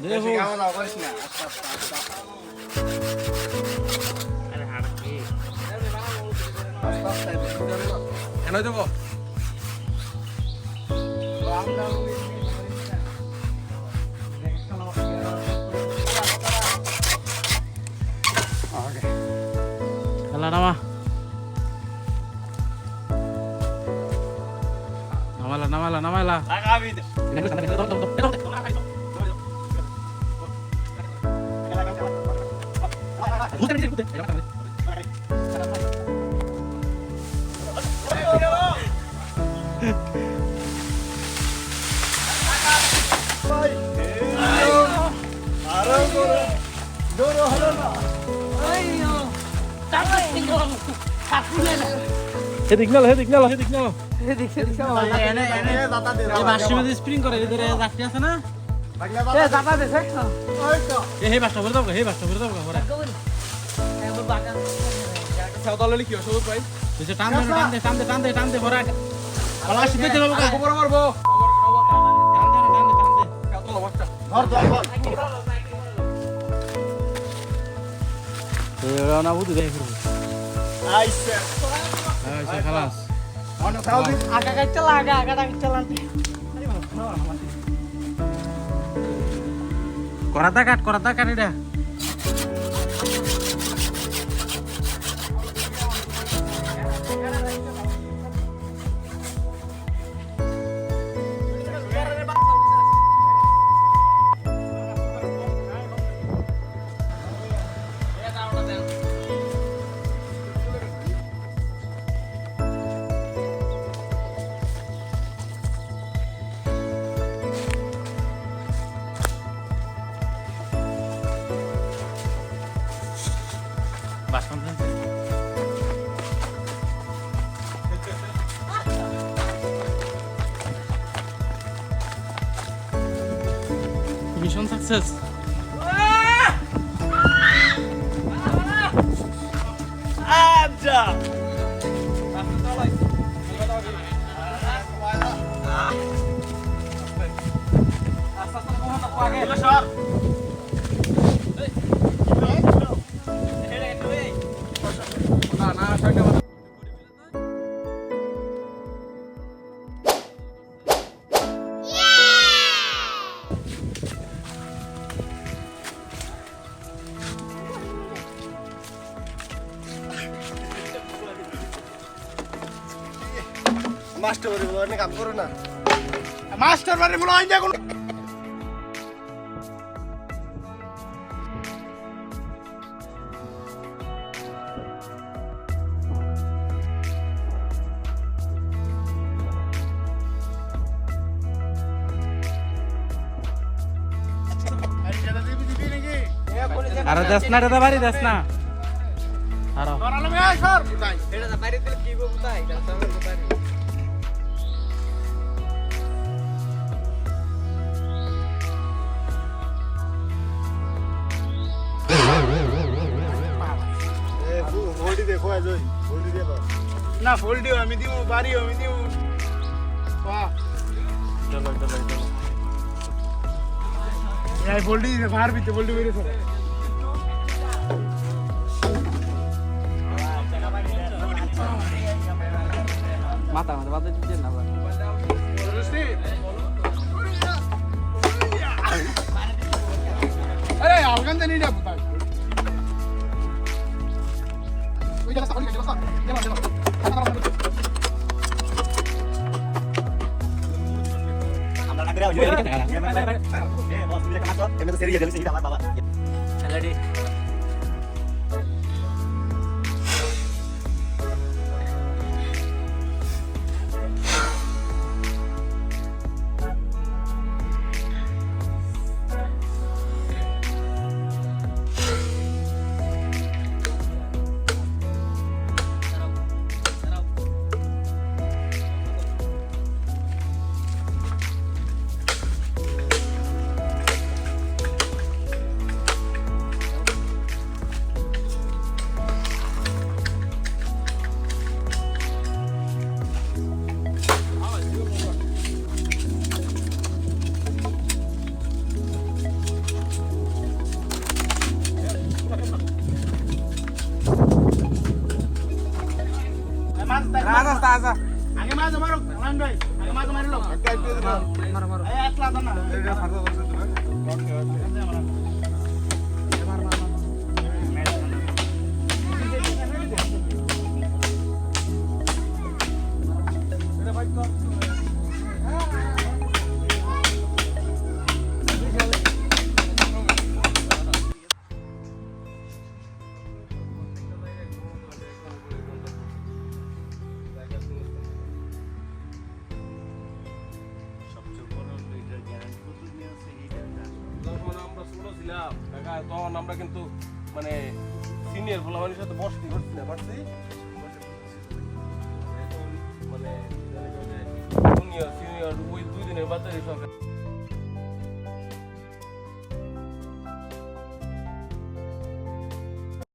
বেশি খাওয়া দাওয়া করিস না, আস্তে আস্তে আস্তে আস্তে। আস্তে আস্তে বেশি করে না। কেন দেবো? খেলা নামা নামালা নামালা নামালা হেদিক নাল হেদিক নাল হেদিক নাল স্প্রিং করে এদের যাত্রী আছে না হে বাসটা ভরে দাও হে বাসটা ভরে দাও টান দে টান দে টান দে টান দে ভরা শিখতে যাবো মারবো টান দে টান দে টান দে ধর ধর ধর। না বুঝু দেখে ফিরবো আইসে। খালাস অনেক খাও দিন। করাতা কাট এটা মিশন সাকসেস আচ্ছা। মাস্টার বাড়ি বলো কাম করো না। মাস্টার বাড়ি বলো আইন দেখুন। আরে দেশ না দাদা বাড়ি দেশ না আরো ফোল্ডি দেখো আজ ফোল্ডি দেব না, ফোল্ডিও আমি দিব, বাড়িও আমি দিব। বাহ চলো চলো চলো এই ফোল্ডি বাহার ভিতরে ফোল্ডি বেরে সরে। মাথা মাথা বাদ দিতে না আরে আলগান জানি না পুতাই ওই জায়গা সামনে গেছে বাসা দেবা দেবা আমরা না করে আইও এ বস মিলে কাজ কর এমএস সেরিয়া দেবে সেটা আমার বাবা রেডি আচ্ছা আচ্ছা আগে মাঝে মারো লাইন ভাই আগে মাঝে মারি লো মারো মারো এই একলা দাও না এটা ফাটা বসে তুমি সবচেয়ে বড় এটা জ্ঞান কত নিয়ে আছে এটা যখন আমরা ছোট ছিলাম কাকা তখন আমরা কিন্তু মানে সিনিয়র ভোলামানির সাথে বসতি করছি না পারছি এখন মানে জুনিয়র সিনিয়র ওই দুই দিনের বাচ্চা সব